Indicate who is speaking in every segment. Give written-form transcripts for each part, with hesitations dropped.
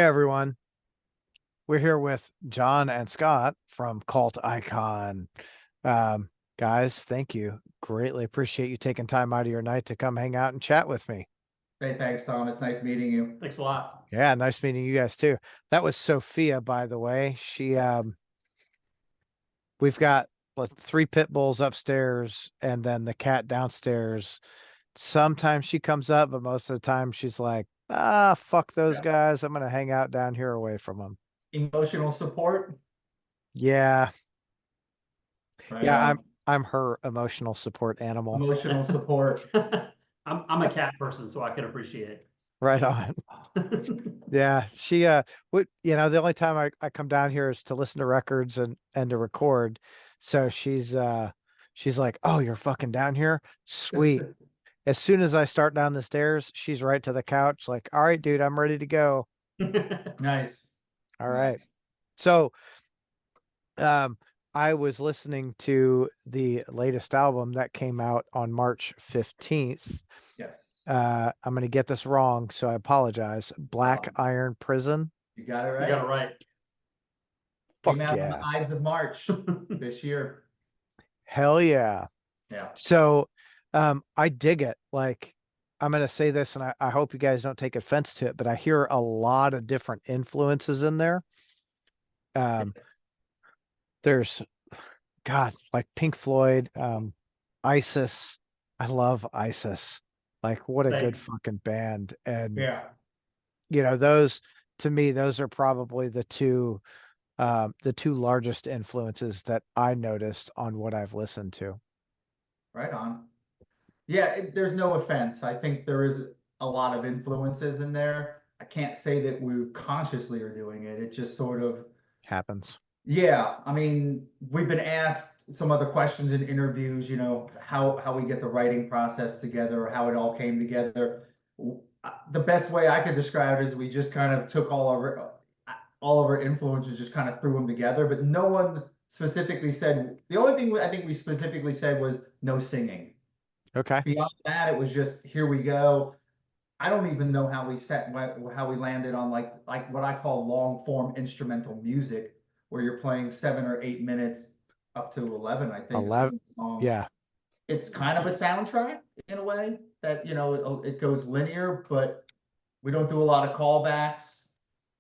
Speaker 1: everyone. We're here with John and Scott from Cult Ikon. Guys, thank you. Greatly appreciate you taking time out of your night to come hang out and chat with me.
Speaker 2: Hey, thanks, Tom. It's nice meeting you.
Speaker 3: Thanks a lot.
Speaker 1: Yeah, nice meeting you guys too. That was Sophia, by the way. We've got three pit bulls upstairs and then the cat downstairs. Sometimes she comes up, but most of the time she's like, fuck those
Speaker 2: Yeah.
Speaker 1: guys. I'm gonna hang out down here away from them.
Speaker 2: Emotional support.
Speaker 1: Yeah.
Speaker 2: Right
Speaker 1: Yeah,
Speaker 2: on.
Speaker 1: I'm her emotional support animal.
Speaker 2: Emotional support.
Speaker 3: I'm a cat person, so I can appreciate it.
Speaker 1: Right on. Yeah, she the only time I come down here is to listen to records and to record. So she's like, "Oh, you're fucking down here? Sweet." As soon as I start down the stairs, she's right to the couch like, "All right, dude, I'm ready to go."
Speaker 2: Nice.
Speaker 1: All
Speaker 2: Nice.
Speaker 1: right. So, I was listening to the latest album that came out on March 15th.
Speaker 2: Yes.
Speaker 1: I'm going to get this wrong, so I apologize. Black Iron Prison.
Speaker 2: You got it right.
Speaker 3: You got it right.
Speaker 2: Came
Speaker 1: Fuck
Speaker 2: out on
Speaker 1: yeah.
Speaker 2: the Ides of March this year.
Speaker 1: Hell yeah.
Speaker 2: Yeah.
Speaker 1: So I dig it. Like, I'm going to say this, and I hope you guys don't take offense to it, but I hear a lot of different influences in there. There's, God, like Pink Floyd, ISIS. I love ISIS. Like, what a good fucking band. And,
Speaker 2: Yeah.
Speaker 1: those, to me, those are probably the two largest influences that I noticed on what I've listened to.
Speaker 2: Right on. Yeah, there's no offense. I think there is a lot of influences in there. I can't say that we consciously are doing it. It just sort of
Speaker 1: Happens.
Speaker 2: Yeah, I mean, we've been asked some other questions in interviews, how we get the writing process together, or how it all came together. The best way I could describe it is we just kind of took all of our influences, just kind of threw them together, but no one specifically said, the only thing I think we specifically said was no singing.
Speaker 1: Okay.
Speaker 2: Beyond that, it was just, here we go. I don't even know how we landed on like what I call long form instrumental music, where you're playing 7 or 8 minutes up to 11, I think.
Speaker 1: 11. Yeah.
Speaker 2: It's kind of a soundtrack in a way that, it goes linear, but we don't do a lot of callbacks.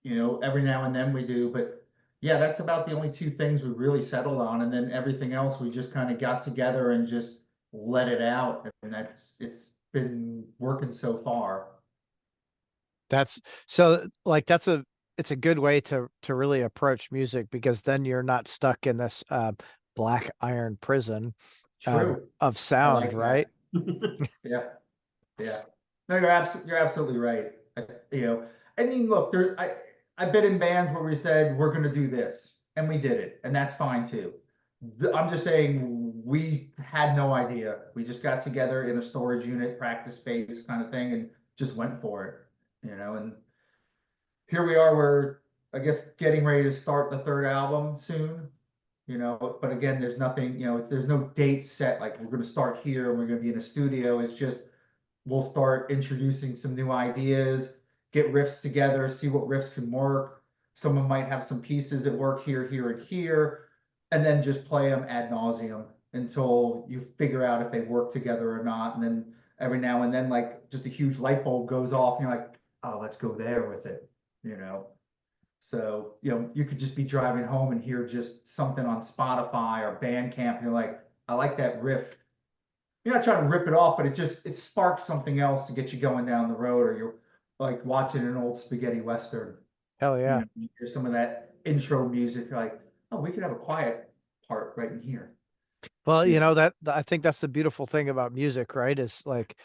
Speaker 2: Every now and then we do, but yeah, that's about the only two things we really settled on. And then everything else we just kind of got together and just let it out. And it's been working so far.
Speaker 1: It's a good way to really approach music, because then you're not stuck in this black iron prison of sound, right?
Speaker 2: Yeah. Yeah. No, you're absolutely right. I mean, look, I've been in bands where we said we're gonna do this, and we did it, and that's fine too. I'm just saying we had no idea. We just got together in a storage unit, practice space kind of thing, and just went for it. And here we are, we're, I guess, getting ready to start the third album soon. But again, there's nothing, there's no date set, like we're going to start here and we're going to be in a studio. It's just, we'll start introducing some new ideas, get riffs together, see what riffs can work. Someone might have some pieces that work here, here, and here, and then just play them ad nauseum until you figure out if they work together or not. And then every now and then, like, just a huge light bulb goes off and you're like, oh, let's go there with it. So, you could just be driving home and hear just something on Spotify or Bandcamp, and you're like, I like that riff. You're not trying to rip it off, but it sparks something else to get you going down the road, or you're like watching an old spaghetti Western.
Speaker 1: Hell yeah.
Speaker 2: You hear some of that intro music, you're like, oh, we could have a quiet part right in here.
Speaker 1: Well, I think that's the beautiful thing about music, right? Is like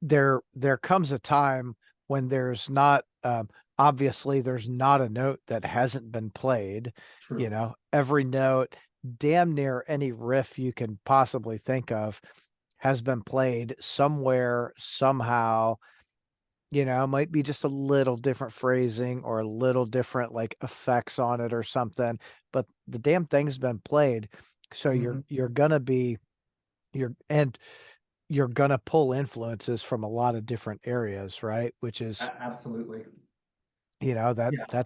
Speaker 1: there comes a time when there's not obviously there's not a note that hasn't been played.
Speaker 2: True.
Speaker 1: Every note, damn near any riff you can possibly think of has been played somewhere, somehow. It might be just a little different phrasing or a little different like effects on it or something, but the damn thing's been played. So you're gonna pull influences from a lot of different areas, right? Which is
Speaker 2: Absolutely.
Speaker 1: You know,
Speaker 2: Yeah.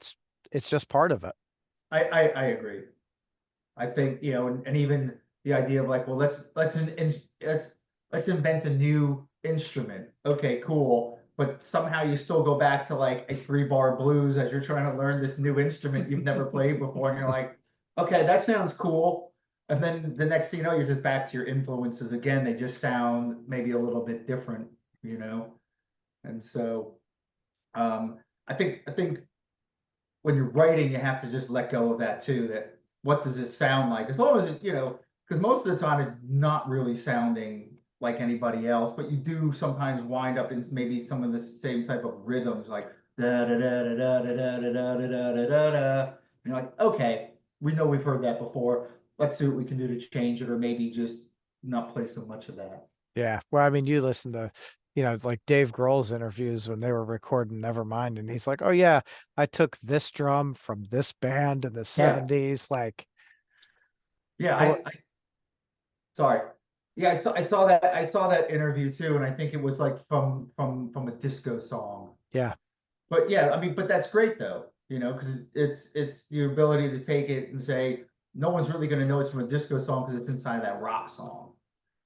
Speaker 1: it's just part of it.
Speaker 2: I agree. I think, and even the idea of like, well, let's invent a new instrument. Okay, cool. But somehow you still go back to like a 3-bar blues as you're trying to learn this new instrument you've never played before, and you're like, okay, that sounds cool. And then the next thing you know, you're just back to your influences again. They just sound maybe a little bit different, you know. And so, I think when you're writing, you have to just let go of that too. That what does it sound like? As long as it, because most of the time it's not really sounding like anybody else, but you do sometimes wind up in maybe some of the same type of rhythms, like da da da da da da da da da da da da da. And you're like, okay, we know we've heard that before. Let's see what we can do to change it, or maybe just not play so much of that.
Speaker 1: Yeah. Well, I mean, you listen to, like Dave Grohl's interviews when they were recording Nevermind, and he's like, "Oh yeah, I took this drum from this band in the
Speaker 2: Yeah,
Speaker 1: '70s." Like,
Speaker 2: yeah.
Speaker 1: I, wa-
Speaker 2: Sorry. Yeah, I saw that interview too, and I think it was like from a disco song.
Speaker 1: yeah,
Speaker 2: But yeah, I mean, but that's great though, because it's your ability to take it and say no one's really going to know it's from a disco song because it's inside that rock song.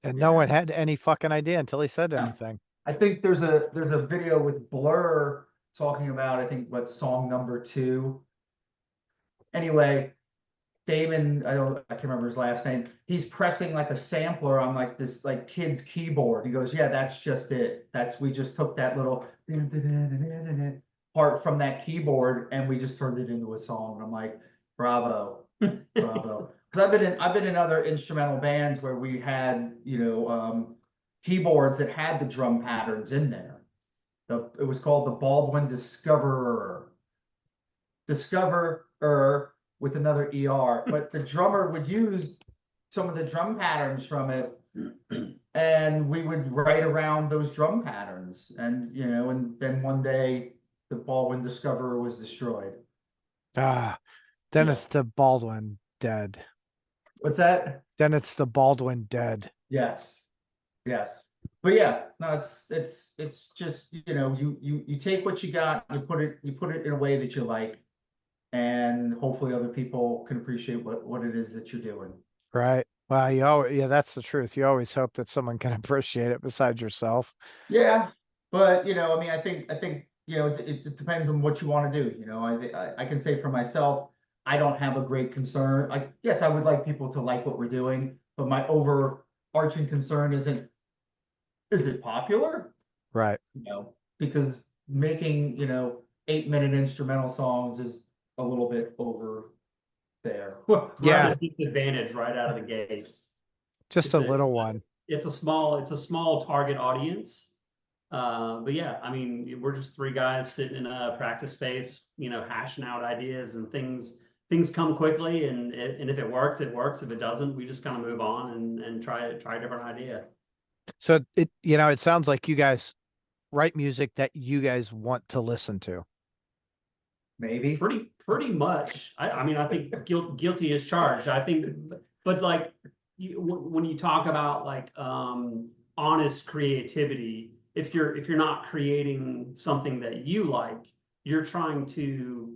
Speaker 1: and
Speaker 2: You
Speaker 1: no
Speaker 2: know,
Speaker 1: one had any fucking idea until he said
Speaker 2: yeah.
Speaker 1: anything.
Speaker 2: I think there's a video with Blur talking about I think what song number 2. Anyway, Damon, I can't remember his last name. He's pressing like a sampler on like this like kid's keyboard. He goes, "Yeah, that's just it. We just took that little part from that keyboard and we just turned it into a song." And I'm like, "Bravo, bravo!" Because I've been in other instrumental bands where we had keyboards that had the drum patterns in there. It was called the Baldwin Discoverer with another ER, but the drummer would use some of the drum patterns from it, and we would write around those drum patterns. And then one day the Baldwin Discoverer was destroyed.
Speaker 1: Ah, then
Speaker 2: Yeah.
Speaker 1: it's the Baldwin dead.
Speaker 2: What's that?
Speaker 1: Then it's the Baldwin dead.
Speaker 2: Yes. Yes. But yeah, no, it's just, you take what you got, you put it in a way that you like, and hopefully other people can appreciate what it is that you're doing.
Speaker 1: Right. Well, yeah, that's the truth. You always hope that someone can appreciate it besides yourself.
Speaker 2: Yeah, but I mean, I think it depends on what you want to do. I can say for myself, I don't have a great concern. Like, yes, I would like people to like what we're doing, but my overarching concern isn't, is it popular?
Speaker 1: Right.
Speaker 2: Because making 8-minute instrumental songs is a little bit over there.
Speaker 3: We're
Speaker 1: Yeah.
Speaker 3: at a disadvantage right out of the gate.
Speaker 1: Just
Speaker 3: It's
Speaker 1: a
Speaker 3: a,
Speaker 1: little one.
Speaker 3: it's a small target audience. But yeah, I mean, we're just three guys sitting in a practice space, hashing out ideas, and things come quickly, and if it works, it works. If it doesn't, we just kind of move on and try a different idea.
Speaker 1: So it sounds like you guys write music that you guys want to listen to.
Speaker 2: Maybe.
Speaker 3: Pretty much. I mean, I think guilty is charged. I think, but like when you talk about like honest creativity, if you're not creating something that you like, you're trying to,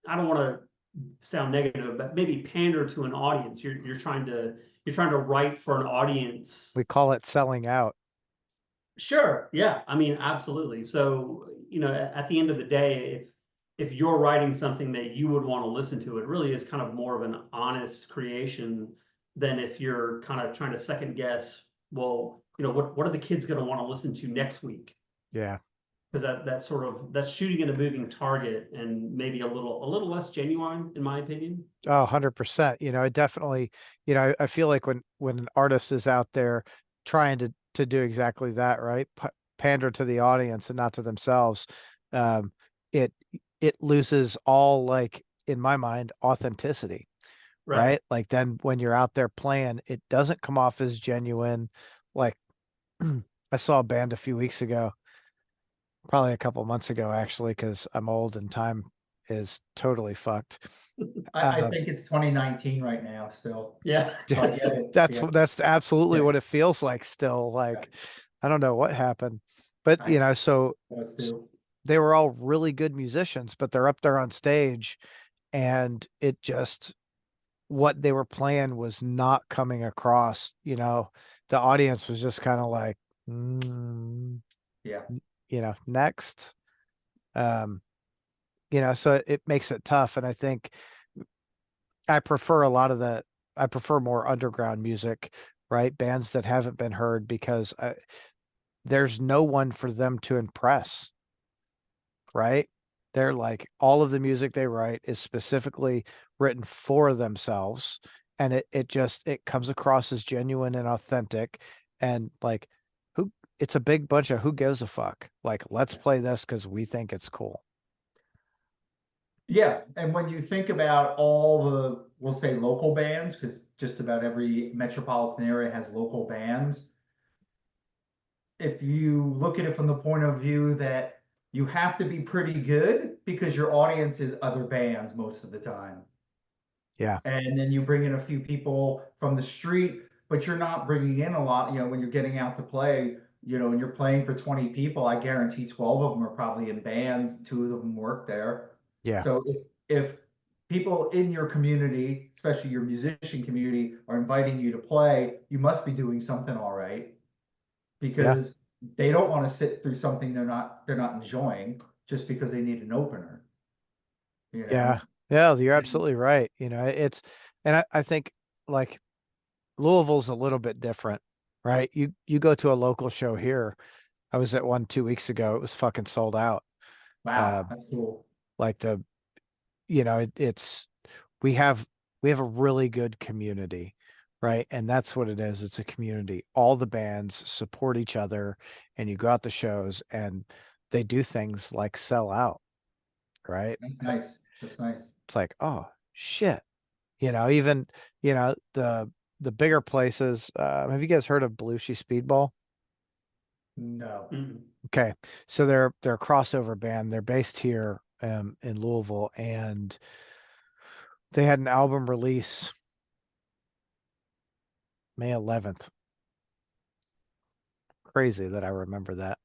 Speaker 3: I don't want to sound negative, but maybe pander to an audience. You're trying to write for an audience.
Speaker 1: We call it selling out.
Speaker 3: Sure. Yeah. I mean, absolutely. So, at the end of the day, if you're writing something that you would want to listen to, it really is kind of more of an honest creation than if you're kind of trying to second guess, well, what are the kids going to want to listen to next week?
Speaker 1: Yeah.
Speaker 3: Because that's shooting at a moving target and maybe a little less genuine, in my opinion.
Speaker 1: Oh, 100%. It definitely, I feel like when an artist is out there trying to do exactly that, right? Pander to the audience and not to themselves, um, it loses all, like, in my mind, authenticity, right? Like, then when you're out there playing, it doesn't come off as genuine. Like, I saw a band a few weeks ago, probably a couple months ago, actually, because I'm old and time is totally fucked.
Speaker 2: I think it's 2019 right now still.
Speaker 3: Yeah.
Speaker 2: So I get it.
Speaker 1: That's absolutely
Speaker 2: Yeah.
Speaker 1: what it feels like still. Like, I don't know what happened, but
Speaker 2: I
Speaker 1: so
Speaker 2: was too.
Speaker 1: they were all really good musicians, but they're up there on stage and it just, what they were playing was not coming across, the audience was just kind of like, mm,
Speaker 2: Yeah.
Speaker 1: next. Um, so it makes it tough. And I think I prefer I prefer more underground music, right? Bands that haven't been heard because there's no one for them to impress, right? They're like, all of the music they write is specifically written for themselves. And it comes across as genuine and authentic. And like, it's a big bunch of who gives a fuck. Like, let's play this because we think it's cool.
Speaker 2: Yeah, and when you think about all the, we'll say local bands, because just about every metropolitan area has local bands. If you look at it from the point of view that you have to be pretty good because your audience is other bands most of the time.
Speaker 1: Yeah.
Speaker 2: And then you bring in a few people from the street, but you're not bringing in a lot, when you're getting out to play, and you're playing for 20 people, I guarantee 12 of them are probably in bands, two of them work there.
Speaker 1: Yeah.
Speaker 2: So if people in your community, especially your musician community, are inviting you to play, you must be doing something all right
Speaker 1: Yeah.
Speaker 2: because they don't want to sit through something they're not enjoying just because they need an opener, you
Speaker 1: Yeah.
Speaker 2: know?
Speaker 1: Yeah. You're absolutely right. And I think like Louisville's a little bit different, right? You go to a local show here. I was at one 2 weeks ago. It was fucking sold out.
Speaker 2: Wow,
Speaker 1: Uh,
Speaker 2: that's cool.
Speaker 1: like it's we have we have a really good community, right? And that's what it is. It's a community. All the bands support each other, and you go out to shows, and they do things like sell out, right?
Speaker 2: That's nice. That's nice.
Speaker 1: It's like, oh shit, even the bigger places. Have you guys heard of Belushi Speedball?
Speaker 2: No.
Speaker 3: Mm.
Speaker 1: Okay, so they're a crossover band. They're based here in Louisville, and they had an album release May 11th. Crazy that I remember that.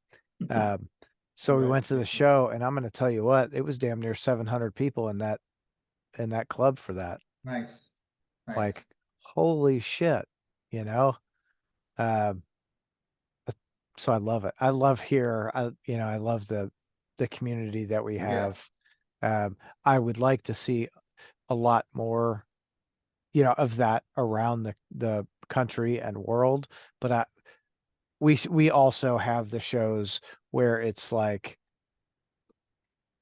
Speaker 1: Um, so we went to the
Speaker 2: Congratulations.
Speaker 1: show, and I'm going to tell you what, it was damn near 700 people in that club for that.
Speaker 2: Nice. Nice.
Speaker 1: Like, holy shit, you know. Um, so I love it. I love here. I love the community that we
Speaker 2: Yeah.
Speaker 1: have. Um, I would like to see a lot more, of that around the country and world. But we also have the shows where it's like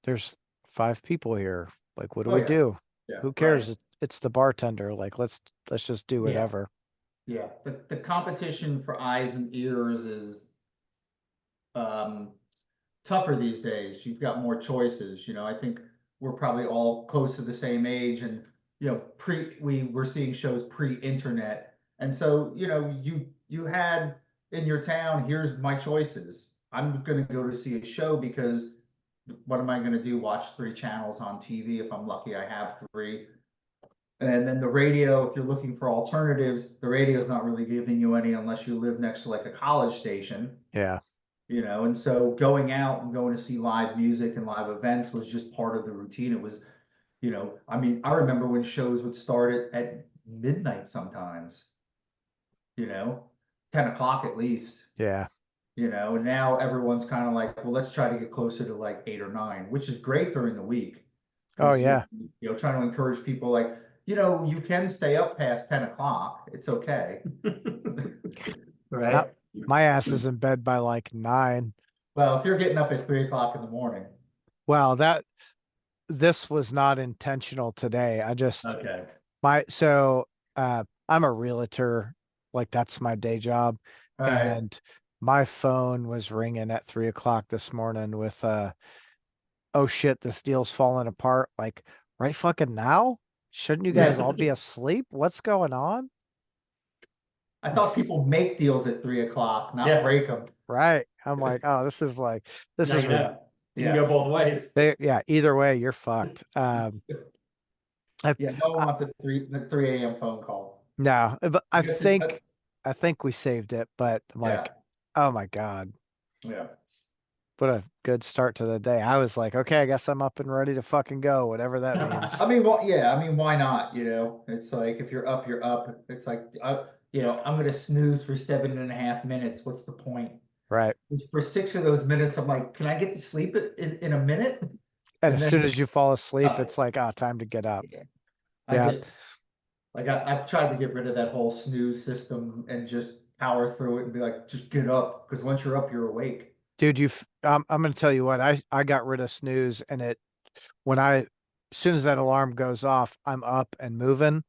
Speaker 1: there's 5 people here. Like, what do
Speaker 2: Oh
Speaker 1: we
Speaker 2: yeah.
Speaker 1: do?
Speaker 2: Yeah.
Speaker 1: Who
Speaker 2: Right.
Speaker 1: cares? It's the bartender. Like, let's just do
Speaker 3: Yeah.
Speaker 1: whatever.
Speaker 2: Yeah. The competition for eyes and ears is um tougher these days. You've got more choices. I think we're probably all close to the same age, and we were seeing shows pre-internet, and so you had in your town. Here's my choices. I'm going to go to see a show because what am I going to do? Watch 3 channels on TV if I'm lucky. I have 3. And then the radio, if you're looking for alternatives, the radio is not really giving you any unless you live next to like a college station.
Speaker 1: Yeah.
Speaker 2: And so going out and going to see live music and live events was just part of the routine. It was, I mean, I remember when shows would start at midnight sometimes, you know, 10 o'clock at least,
Speaker 1: Yeah.
Speaker 2: and now everyone's kind of like, well, let's try to get closer to like 8 or 9, which is great during the week
Speaker 1: Oh
Speaker 2: because
Speaker 1: yeah.
Speaker 2: trying to encourage people like, you can stay up past 10 o'clock. It's okay.
Speaker 1: Not
Speaker 3: Right.
Speaker 1: my ass is in bed by like 9.
Speaker 2: Well, if you're getting up at 3 o'clock in the morning.
Speaker 1: Well, this was not intentional today. I just
Speaker 2: Okay.
Speaker 1: so I'm a realtor, like that's my day job.
Speaker 2: All right.
Speaker 1: And my phone was ringing at 3 o'clock this morning with oh shit, this deal's falling apart. Like, right fucking now? Shouldn't you guys
Speaker 2: Yeah.
Speaker 1: all be asleep? What's going on?
Speaker 2: I thought people make deals at 3 o'clock, not
Speaker 3: Yeah.
Speaker 2: break them.
Speaker 1: Right. I'm like, oh, this
Speaker 3: Now
Speaker 1: is
Speaker 3: you know. You can go both ways.
Speaker 1: yeah, either way, you're fucked. I,
Speaker 2: Yeah, no one
Speaker 1: I
Speaker 2: wants a 3 a.m. phone call.
Speaker 1: no, but I
Speaker 2: Because it,
Speaker 1: think we saved it, but I'm
Speaker 2: yeah,
Speaker 1: like, oh my God.
Speaker 2: yeah.
Speaker 1: What a good start to the day. I was like, okay, I guess I'm up and ready to fucking go, whatever that means.
Speaker 2: I mean, well, yeah, I mean, why not? You know, it's like if you're up, you're up. It's like, you know, I'm gonna snooze for 7.5 minutes. What's the point?
Speaker 1: Right.
Speaker 2: For 6 of those minutes, I'm like, can I get to sleep in a minute?
Speaker 1: And
Speaker 2: And
Speaker 1: as soon
Speaker 2: then
Speaker 1: as you fall asleep,
Speaker 2: uh,
Speaker 1: it's like, ah, time to get up.
Speaker 2: I
Speaker 1: Yeah.
Speaker 2: get like I've tried to get rid of that whole snooze system and just power through it and be like, just get up because once you're up, you're awake.
Speaker 1: Dude, I'm gonna tell you what, I got rid of snooze and when as soon as that alarm goes off, I'm up and moving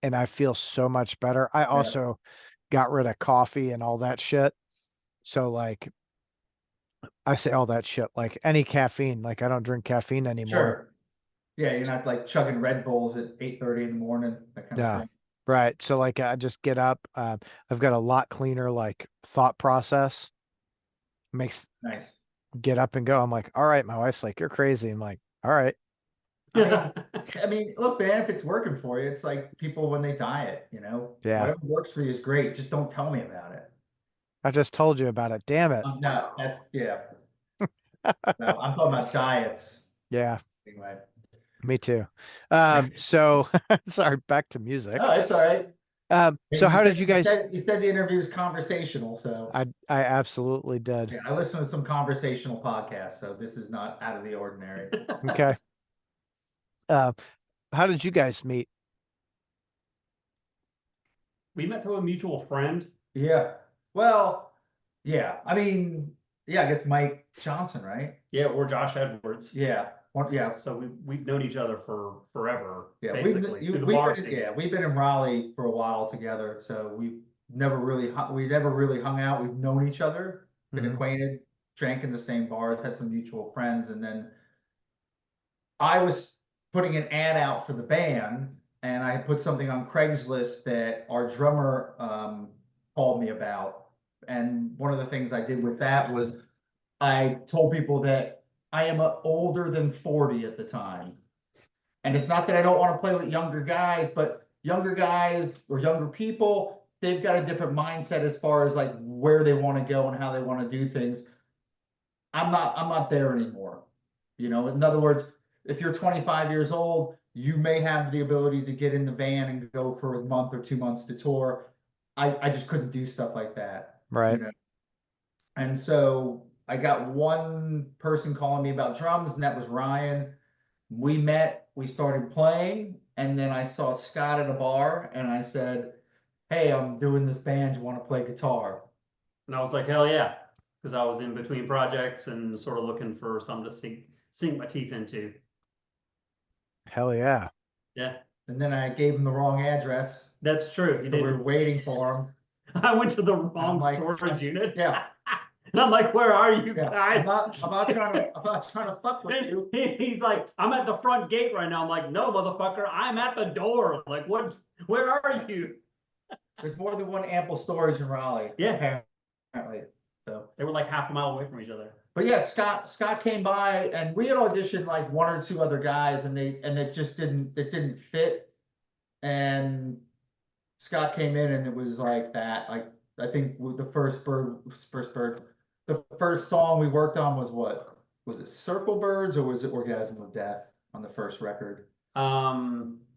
Speaker 1: and I feel so much better. I
Speaker 2: Yeah,
Speaker 1: also got rid of coffee and all that shit. So like I say all that shit, like any caffeine, like I don't drink caffeine anymore.
Speaker 2: sure. Yeah, you're not like chugging Red Bulls at 8:30 in the morning, that kind of
Speaker 1: Yeah.
Speaker 2: thing.
Speaker 1: Right. So like I just get up. I've got a lot cleaner like thought process. Makes
Speaker 2: Nice.
Speaker 1: get up and go. I'm like, all right. My wife's like, you're crazy. I'm like, all right.
Speaker 2: I mean, look, man, if it's working for you, it's like people when they diet, you know,
Speaker 1: Yeah.
Speaker 2: whatever works for you is great. Just don't tell me about it.
Speaker 1: I just told you about it. Damn it.
Speaker 2: No, that's yeah. No, I'm talking about diets
Speaker 1: Yeah,
Speaker 2: anyway.
Speaker 1: me too. So sorry, back to music.
Speaker 2: Oh, it's all right.
Speaker 1: So
Speaker 2: And
Speaker 1: how did you guys
Speaker 2: you said the interview is conversational, so
Speaker 1: I absolutely did.
Speaker 2: yeah, I listen to some conversational podcasts, so this is not out of the ordinary.
Speaker 1: Okay. Uh, how did you guys meet?
Speaker 3: We met through a mutual friend.
Speaker 2: Yeah. Well, yeah. I mean, yeah, I guess Mike Johnson, right?
Speaker 3: Yeah, or Josh Edwards.
Speaker 2: Yeah. Yeah.
Speaker 3: So we've known each other for forever,
Speaker 2: Yeah.
Speaker 3: basically, through the bar scene.
Speaker 2: Yeah, we've been in Raleigh for a while together, so we never really hung out. We've known each other, been
Speaker 1: Mhm.
Speaker 2: acquainted, drank in the same bars, had some mutual friends, and then I was putting an ad out for the band, and I had put something on Craigslist that our drummer called me about. And one of the things I did with that was I told people that I am older than 40 at the time. And it's not that I don't want to play with younger guys, but younger guys or younger people, they've got a different mindset as far as like where they want to go and how they want to do things. I'm not there anymore. You know, in other words, if you're 25 years old, you may have the ability to get in the van and go for a month or 2 months to tour. I just couldn't do stuff like that, you
Speaker 1: Right.
Speaker 2: know. And so I got one person calling me about drums, and that was Ryan. We met, we started playing, and then I saw Scott at a bar, and I said, "Hey, I'm doing this band. You want to play guitar?"
Speaker 3: And I was like, hell yeah, because I was in between projects and sort of looking for something to sink my teeth into.
Speaker 1: Hell yeah.
Speaker 3: Yeah,
Speaker 2: And then I gave him the wrong address,
Speaker 3: that's true. You
Speaker 2: so we were
Speaker 3: did.
Speaker 2: waiting for him.
Speaker 3: I went to the
Speaker 2: And I'm
Speaker 3: wrong
Speaker 2: like,
Speaker 3: storage unit.
Speaker 2: yeah,
Speaker 3: And I'm like, where are you
Speaker 2: yeah.
Speaker 3: guys?
Speaker 2: I'm not trying to fuck with you.
Speaker 3: He's like, I'm at the front gate right now. I'm like, no, motherfucker, I'm at the door. Like, what? Where are you?
Speaker 2: There's more than one ample storage in Raleigh.
Speaker 3: Yeah.
Speaker 2: Apparently. So,
Speaker 3: They were like half a mile away from each other.
Speaker 2: but yeah, Scott came by and we had auditioned like one or two other guys and it didn't fit. And Scott came in and it was like that. Like I think with the first song we worked on was what? Was it Circle Birds or was it Orgasm of Death on the first record?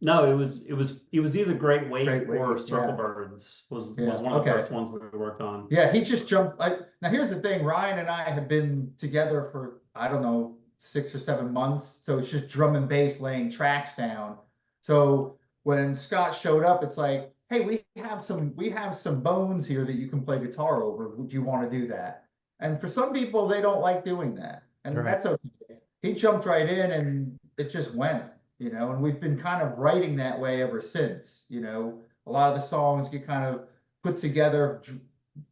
Speaker 3: No, it was either Great Wake
Speaker 2: Great Wake,
Speaker 3: or Circle
Speaker 2: yeah.
Speaker 3: Birds was
Speaker 2: Yeah,
Speaker 3: one of the
Speaker 2: okay.
Speaker 3: first ones we worked on.
Speaker 2: Yeah, he just jumped. Now here's the thing, Ryan and I have been together for, I don't know, 6 or 7 months. So it's just drum and bass laying tracks down. So when Scott showed up, it's like, hey, we have some bones here that you can play guitar over. Would you want to do that? And for some people, they don't like doing that. And
Speaker 1: Right.
Speaker 2: that's okay. He jumped right in and it just went, you know, and we've been kind of writing that way ever since, you know. A lot of the songs get kind of put together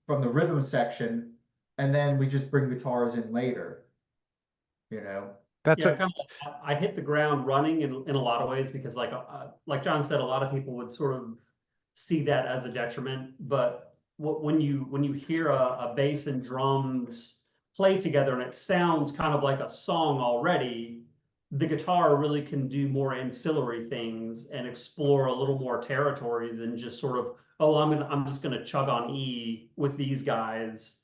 Speaker 2: from the rhythm section, and then we just bring guitars in later, you know.
Speaker 1: That's
Speaker 3: Yeah,
Speaker 1: a
Speaker 3: kind of, I hit the ground running in a lot of ways because like John said, a lot of people would sort of see that as a detriment. But when you hear a bass and drums play together and it sounds kind of like a song already, the guitar really can do more ancillary things and explore a little more territory than just sort of, oh, I'm just gonna chug on E with these guys.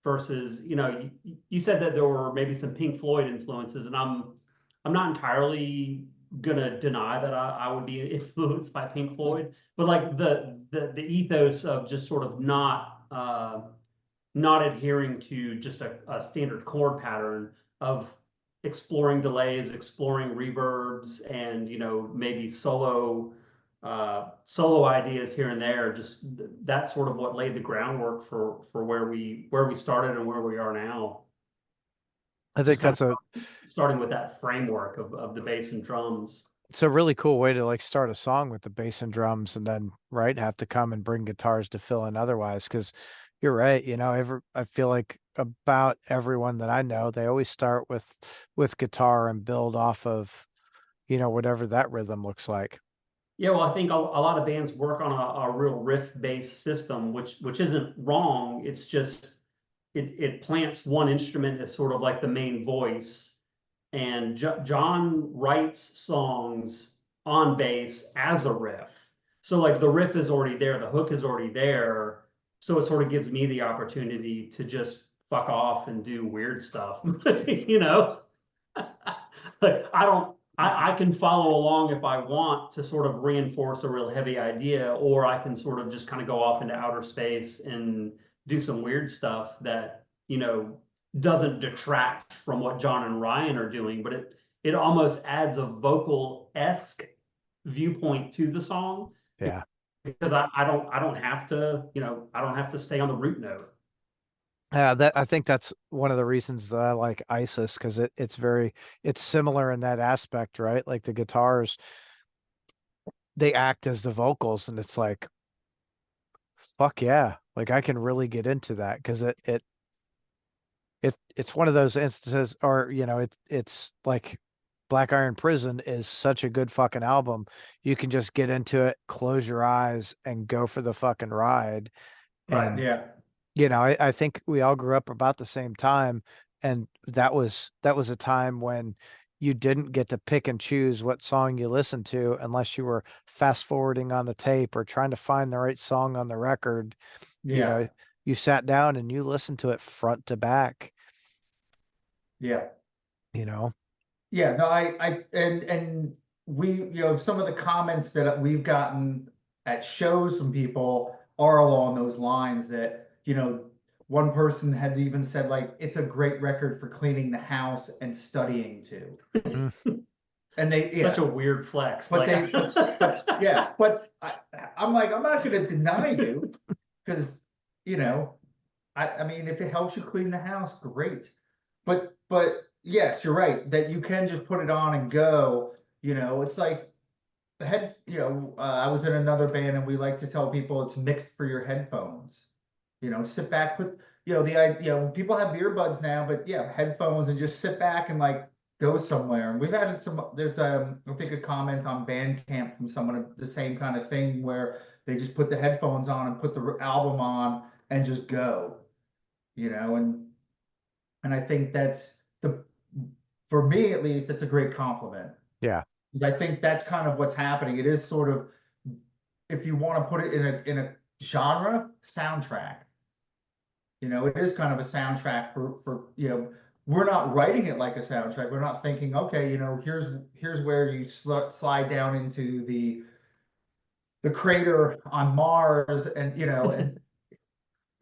Speaker 3: versus, you said that there were maybe some Pink Floyd influences, and I'm not entirely gonna deny that I would be influenced by Pink Floyd, but like the ethos of just sort of not adhering to just a standard chord pattern of exploring delays, exploring reverbs, and maybe solo ideas here and there. Just that's sort of what laid the groundwork for where we started and where we are now.
Speaker 1: I think that's
Speaker 3: Starting with that framework of the bass and drums.
Speaker 1: it's a really cool way to like start a song with the bass and drums, and then have to come and bring guitars to fill in otherwise. Because you're right, I feel like about everyone that I know, they always start with guitar and build off of whatever that rhythm looks like.
Speaker 3: Yeah, well, I think a lot of bands work on a real riff-based system, which isn't wrong. It's just it plants one instrument as sort of like the main voice. And John writes songs on bass as a riff. So like the riff is already there, the hook is already there. So it sort of gives me the opportunity to just fuck off and do weird stuff. Like I can follow along if I want to sort of reinforce a real heavy idea, or I can sort of just kind of go off into outer space and do some weird stuff that, doesn't detract from what John and Ryan are doing, but it almost adds a vocal-esque viewpoint to the song.
Speaker 1: Yeah.
Speaker 3: Because I don't have to, I don't have to stay on the root note.
Speaker 1: I think that's one of the reasons that I like ISIS, because it's similar in that aspect, right? Like the guitars, they act as the vocals, and it's like, fuck yeah. Like I can really get into that because it's one of those instances, or it's like Black Iron Prison is such a good fucking album. You can just get into it, close your eyes, and go for the fucking ride.
Speaker 2: Right.
Speaker 1: And
Speaker 2: Yeah.
Speaker 1: I think we all grew up about the same time, and that was a time when you didn't get to pick and choose what song you listened to unless you were fast forwarding on the tape or trying to find the right song on the record.
Speaker 2: Yeah.
Speaker 1: You sat down and you listened to it front to back.
Speaker 2: Yeah.
Speaker 1: Yeah,
Speaker 2: no, and we, some of the comments that we've gotten at shows from people are along those lines that, one person had even said, like, it's a great record for cleaning the house and studying to. And
Speaker 3: such a weird flex.
Speaker 2: But I'm like, I'm not going to deny you because, I mean, if it helps you clean the house, great. But yes, you're right that you can just put it on and go. It's like the I was in another band and we like to tell people it's mixed for your headphones. Sit back, put people have earbuds now, but yeah, headphones, and just sit back and like go somewhere. And we've had there's I think a comment on Bandcamp from someone, the same kind of thing where they just put the headphones on and put the album on and just go. And I think that's for me at least, it's a great compliment.
Speaker 1: Yeah.
Speaker 2: I think that's kind of what's happening. It is sort of, if you want to put it in a genre, soundtrack. It is kind of a soundtrack for we're not writing it like a soundtrack. We're not thinking, okay, here's where you slide down into the crater on Mars, and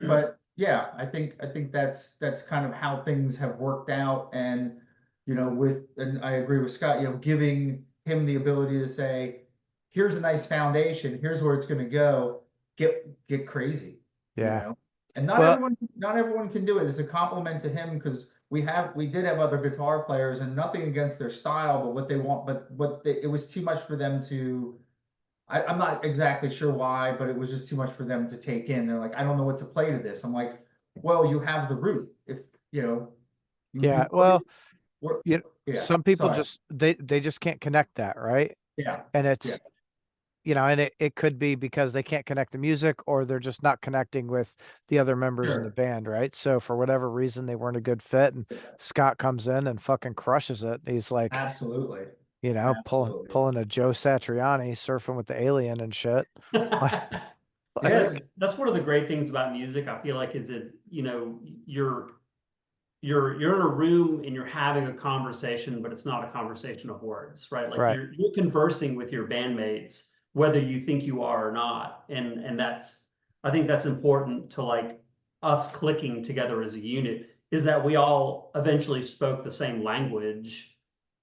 Speaker 2: but yeah, I think that's kind of how things have worked out. And and I agree with Scott, giving him the ability to say, here's a nice foundation, here's where it's going to go, get crazy.
Speaker 1: Yeah.
Speaker 2: And not everyone can do it. It's a compliment to him, because we did have other guitar players, and nothing against their style, but what they want, it was too much for them to. I'm not exactly sure why, but it was just too much for them to take in. They're like, I don't know what to play to this. I'm like, well, you have the root. If
Speaker 1: yeah. Some people just they just can't connect that, right?
Speaker 2: Yeah.
Speaker 1: And it's and it could be because they can't connect the music, or they're just not connecting with the other members in the band, right? So for whatever reason, they weren't a good fit, and Scott comes in and fucking crushes it. He's like,
Speaker 2: absolutely,
Speaker 1: pulling a Joe Satriani, surfing with the alien and shit.
Speaker 2: Yeah,
Speaker 3: That's one of the great things about music, I feel like, is, you know, you're in a room and you're having a conversation, but it's not a conversation of words, right? Like
Speaker 1: Right.
Speaker 3: you're conversing with your bandmates, whether you think you are or not. And that's, I think that's important to like us clicking together as a unit, is that we all eventually spoke the same language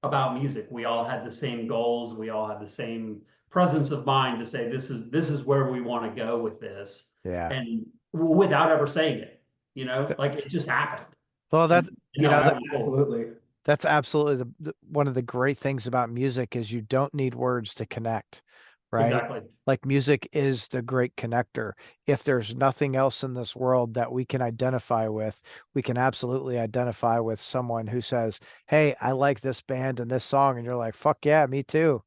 Speaker 3: about music. We all had the same goals. We all had the same presence of mind to say, this is where we want to go with this.
Speaker 1: Yeah.
Speaker 3: And without ever saying it, you know, like it just happened.
Speaker 1: Well,
Speaker 3: And,
Speaker 1: that's,
Speaker 3: and
Speaker 1: you
Speaker 3: now
Speaker 1: know,
Speaker 3: it's
Speaker 1: that
Speaker 3: really cool.
Speaker 2: absolutely.
Speaker 1: that's absolutely one of the great things about music is you don't need words to connect, right?
Speaker 3: Exactly.
Speaker 1: Like music is the great connector. If there's nothing else in this world that we can identify with, we can absolutely identify with someone who says, "Hey, I like this band and this song," and you're like, "Fuck yeah, me too."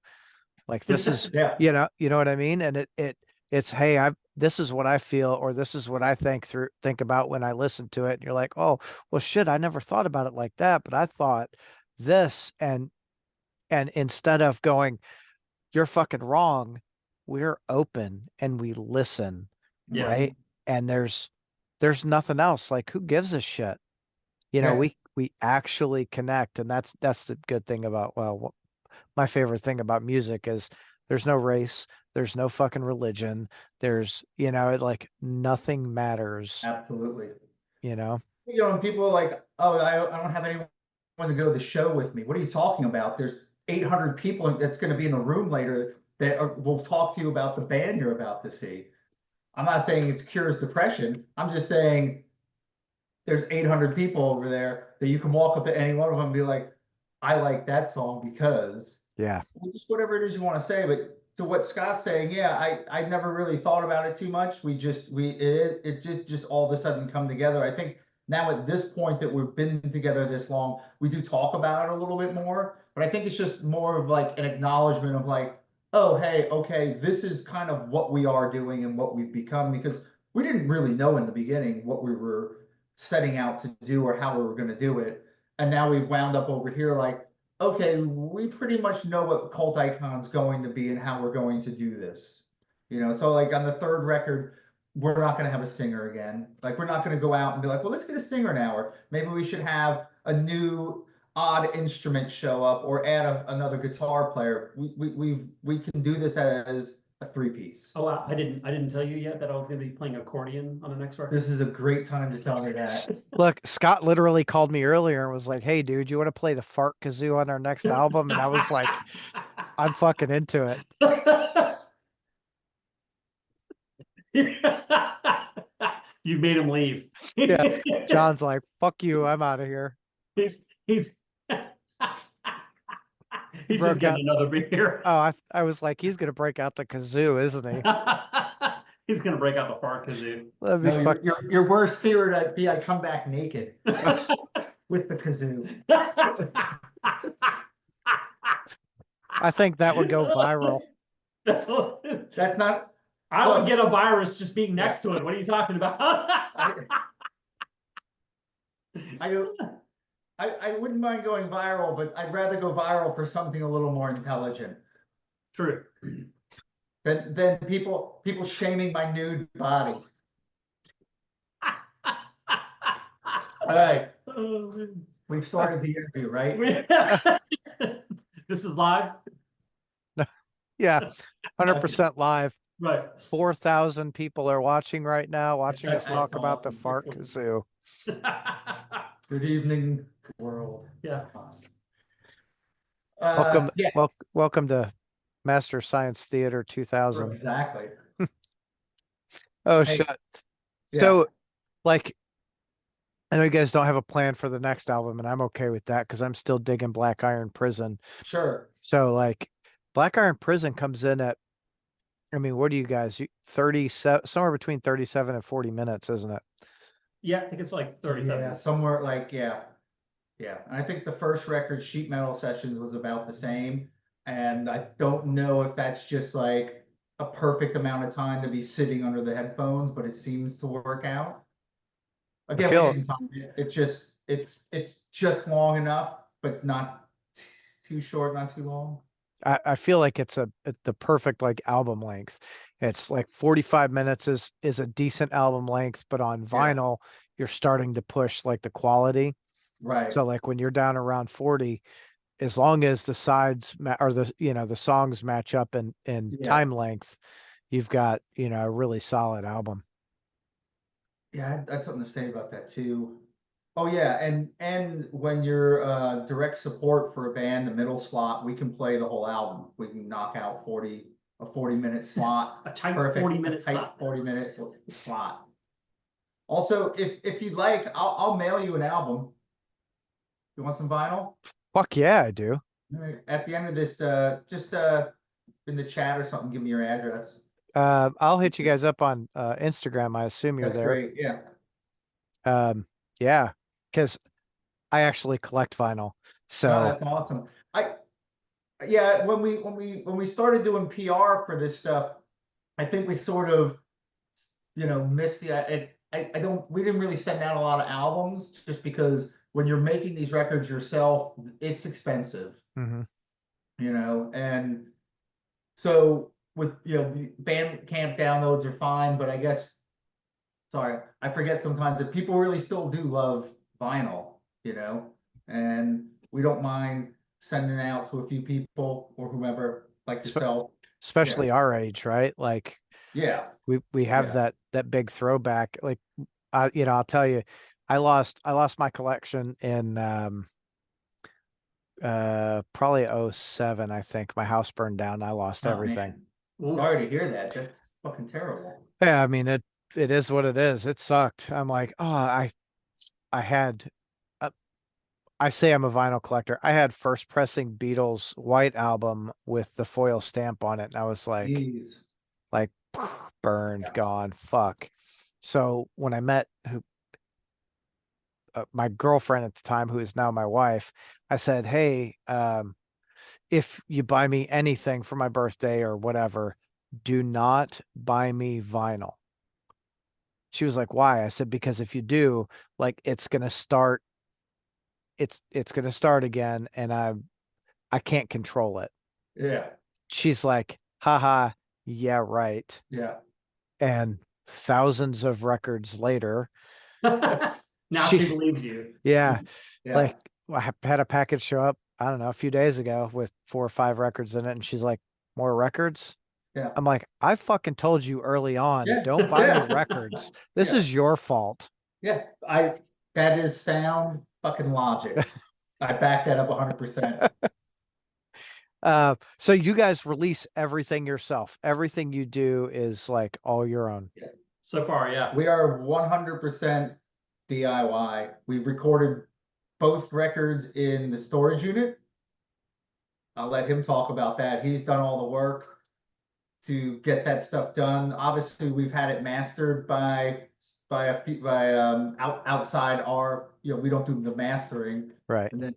Speaker 1: Like this is,
Speaker 2: Yeah,
Speaker 1: you know what I mean? And it's, hey, this is what I feel, or this is what I think about when I listen to it. And you're like, oh, well, shit, I never thought about it like that, but I thought this, and instead of going, you're fucking wrong, we're open and we listen,
Speaker 3: Yeah.
Speaker 1: right? And there's nothing else. Like, who gives a shit? You know,
Speaker 2: yeah,
Speaker 1: we actually connect, and that's the good thing about, well, my favorite thing about music is there's no race, there's no fucking religion, there's, like nothing matters,
Speaker 2: absolutely.
Speaker 1: you know?
Speaker 2: You know, and people are like, oh, I don't have anyone to go to the show with me. What are you talking about? There's 800 people that's going to be in the room later that will talk to you about the band you're about to see. I'm not saying it cures depression. I'm just saying there's 800 people over there that you can walk up to any one of them and be like, I like that song because
Speaker 1: Yeah.
Speaker 2: just whatever it is you want to say. But to what Scott's saying, yeah, I never really thought about it too much. It just all of a sudden come together. I think now at this point that we've been together this long, we do talk about it a little bit more. But I think it's just more of like an acknowledgement of like, oh, hey, okay, this is kind of what we are doing and what we've become, because we didn't really know in the beginning what we were setting out to do or how we were going to do it. And now we've wound up over here like, okay, we pretty much know what Cult Ikon's going to be and how we're going to do this. You know, so like on the third record, we're not going to have a singer again. Like we're not going to go out and be like, well, let's get a singer now, or maybe we should have a new odd instrument show up or add another guitar player. We can do this as a three-piece.
Speaker 3: Oh, I didn't tell you yet that I was going to be playing accordion on the next record.
Speaker 2: This is a great time to tell me that.
Speaker 1: Look, Scott literally called me earlier and was like, hey, dude, you want to play the fart kazoo on our next album? And I was like, I'm fucking into it.
Speaker 3: You made him leave.
Speaker 1: Yeah. John's like, fuck you, I'm out of here.
Speaker 3: he's he's
Speaker 1: He
Speaker 3: just
Speaker 1: broke out.
Speaker 3: getting another beer.
Speaker 1: Oh, I was like, he's gonna break out the kazoo, isn't he?
Speaker 3: He's gonna break out the fart kazoo.
Speaker 1: That'd be
Speaker 2: No,
Speaker 1: fuck.
Speaker 2: your worst fear would be I come back naked with the kazoo.
Speaker 1: I think that would go viral.
Speaker 2: That's not.
Speaker 3: I
Speaker 2: Look,
Speaker 3: would get a virus just being next to it. What are you talking about?
Speaker 2: I wouldn't mind going viral, but I'd rather go viral for something a little more intelligent
Speaker 3: True.
Speaker 2: than people shaming my nude body. All right, we've started the interview, right?
Speaker 3: This is live.
Speaker 1: Yeah, 100% live.
Speaker 3: Right.
Speaker 1: 4,000 people are watching right now, watching us
Speaker 2: That's
Speaker 1: talk about the
Speaker 2: awesome.
Speaker 1: fart kazoo.
Speaker 2: Good evening, world.
Speaker 3: Yeah.
Speaker 2: Yeah,
Speaker 1: Welcome to Master Science Theater 2000.
Speaker 2: exactly.
Speaker 1: Oh,
Speaker 2: Hey,
Speaker 1: shit.
Speaker 2: yeah.
Speaker 1: So, like, I know you guys don't have a plan for the next album, and I'm okay with that because I'm still digging Black Iron Prison.
Speaker 2: Sure.
Speaker 1: So, like, Black Iron Prison comes in at, I mean, what do you guys, 37, somewhere between 37 and 40 minutes, isn't it?
Speaker 3: Yeah, I think it's like 37.
Speaker 2: Yeah, somewhere like, yeah. Yeah, and I think the first record, Sheet Metal Sessions, was about the same. And I don't know if that's just like a perfect amount of time to be sitting under the headphones, but it seems to work out. Again, we
Speaker 1: feel-
Speaker 2: didn't time it. It's just long enough, but not too short, not too long.
Speaker 1: I feel like it's the perfect like album length. It's like 45 minutes is a decent album length, but on
Speaker 2: Yeah.
Speaker 1: vinyl, you're starting to push like the quality.
Speaker 2: Right.
Speaker 1: So like when you're down around 40, as long as the sides or the the songs match up in
Speaker 2: Yeah.
Speaker 1: time length, you've got, a really solid album.
Speaker 2: Yeah, I had something to say about that too. Oh yeah, and when you're direct support for a band, the middle slot, we can play the whole album. We can knock out 40-minute slot.
Speaker 3: A tight
Speaker 2: Perfect,
Speaker 3: 40-minute
Speaker 2: a tight
Speaker 3: slot.
Speaker 2: 40-minute slot. Also, if you'd like, I'll mail you an album. You want some vinyl?
Speaker 1: Fuck yeah, I do.
Speaker 2: All right. At the end of this, just in the chat or something, give me your address.
Speaker 1: I'll hit you guys up on Instagram. I assume you're
Speaker 2: That's
Speaker 1: there.
Speaker 2: great. Yeah.
Speaker 1: Yeah, because I actually collect vinyl.
Speaker 2: No,
Speaker 1: So
Speaker 2: that's awesome. Yeah, when we started doing PR for this stuff, I think we sort of, missed I don't we didn't really send out a lot of albums just because when you're making these records yourself, it's expensive,
Speaker 1: mhm.
Speaker 2: and so with band camp downloads are fine, but I guess sorry, I forget sometimes that people really still do love vinyl, and we don't mind sending it out to a few people or whomever like
Speaker 1: Spe-
Speaker 2: yourself. Yeah,
Speaker 1: Especially our age, right? Like
Speaker 2: yeah,
Speaker 1: we have
Speaker 2: yeah.
Speaker 1: that big throwback. Like I'll tell you, I lost my collection in probably '07. I think my house burned down. I lost
Speaker 2: Oh
Speaker 1: everything.
Speaker 2: man, sorry to hear that. That's fucking terrible.
Speaker 1: Yeah, I mean it is what it is. It sucked. I'm like, oh, I had I say I'm a vinyl collector. I had first pressing Beatles White Album with the foil stamp on it, and I was
Speaker 2: Jeez.
Speaker 1: like burned,
Speaker 2: Yeah.
Speaker 1: gone, fuck. So when I met my girlfriend at the time, who is now my wife, I said, "Hey, if you buy me anything for my birthday or whatever, do not buy me vinyl." She was like, "Why?" I said, "Because if you do, like it's gonna start again, and I can't control it."
Speaker 2: Yeah.
Speaker 1: She's like, haha, yeah, right.
Speaker 2: Yeah.
Speaker 1: And thousands of records later,
Speaker 3: Now
Speaker 1: she,
Speaker 3: she believes you.
Speaker 1: yeah,
Speaker 2: Yeah.
Speaker 1: like I had a package show up, I don't know, a few days ago with 4 or 5 records in it. And she's like, more records?
Speaker 2: Yeah.
Speaker 1: I'm like, I fucking told you early on,
Speaker 2: Yeah.
Speaker 1: don't buy me
Speaker 2: Yeah.
Speaker 1: records. This
Speaker 2: Yeah.
Speaker 1: is your fault.
Speaker 2: Yeah. That is sound fucking logic. I back that up 100%.
Speaker 1: So you guys release everything yourself. Everything you do is like all your own.
Speaker 2: Yeah.
Speaker 3: So far, yeah.
Speaker 2: We are 100% DIY. We've recorded both records in the storage unit. I'll let him talk about that. He's done all the work to get that stuff done. Obviously, we've had it mastered outside our, we don't do the mastering.
Speaker 1: Right.
Speaker 2: And then,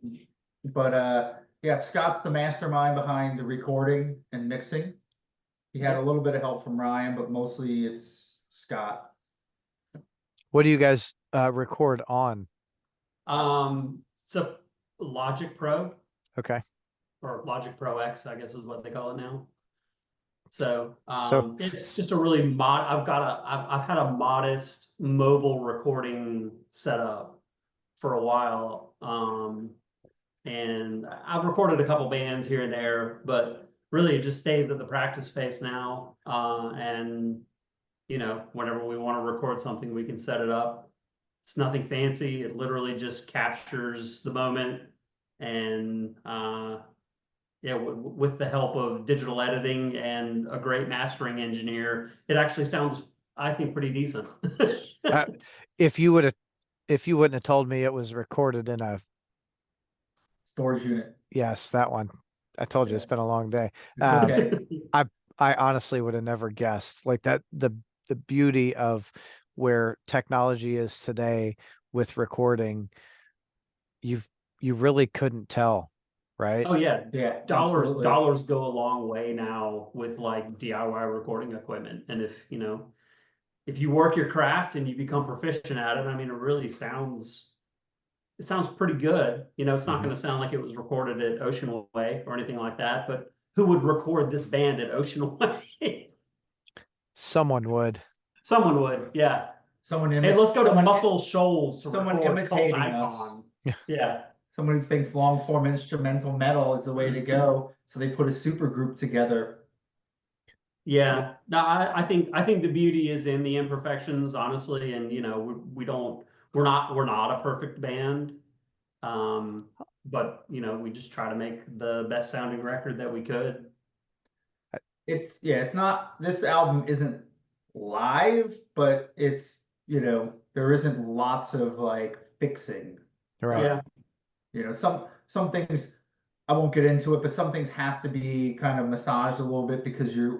Speaker 2: but yeah, Scott's the mastermind behind the recording and mixing. He had a little bit of help from Ryan, but mostly it's Scott.
Speaker 1: What do you guys record on?
Speaker 3: So Logic Pro
Speaker 1: Okay.
Speaker 3: or Logic Pro X, I guess is what they call it now. So
Speaker 1: So
Speaker 3: it's just a really I've had a modest mobile recording setup for a while. And I've recorded a couple bands here and there, but really it just stays at the practice space now. And whenever we want to record something, we can set it up. It's nothing fancy. It literally just captures the moment. And yeah, with the help of digital editing and a great mastering engineer, it actually sounds, I think, pretty decent.
Speaker 1: uh, if you would have, if you wouldn't have told me it was recorded in a,
Speaker 2: Storage unit.
Speaker 1: yes, that one. I told you it's
Speaker 2: Yeah.
Speaker 1: been a long day.
Speaker 2: It's okay.
Speaker 1: I honestly would have never guessed like that. The beauty of where technology is today with recording, you've you really couldn't tell, right?
Speaker 3: Oh yeah,
Speaker 2: Yeah,
Speaker 3: dollars
Speaker 2: absolutely.
Speaker 3: dollars go a long way now with like DIY recording equipment. And if you work your craft and you become proficient at it, I mean, it sounds pretty good. It's not
Speaker 1: Mhm.
Speaker 3: going to sound like it was recorded at Ocean Way or anything like that, but who would record this band at Ocean Way?
Speaker 1: Someone would.
Speaker 3: Someone would, yeah.
Speaker 2: Someone
Speaker 3: Hey, let's go to
Speaker 2: someone-
Speaker 3: Muscle Shoals to
Speaker 2: someone
Speaker 3: record Cult
Speaker 2: imitating us.
Speaker 3: Icon. Yeah.
Speaker 2: Someone who thinks long form instrumental metal is the way to go, so they put a super group together.
Speaker 3: Yeah, no, I think the beauty is in the imperfections, honestly, and you know, we're not a perfect band. But you know, we just try to make the best sounding record that we could.
Speaker 2: It's not, this album isn't live, but it's, you know, there isn't lots of like fixing.
Speaker 1: Right.
Speaker 3: Yeah.
Speaker 2: You know, some things, I won't get into it, but some things have to be kind of massaged a little bit because you're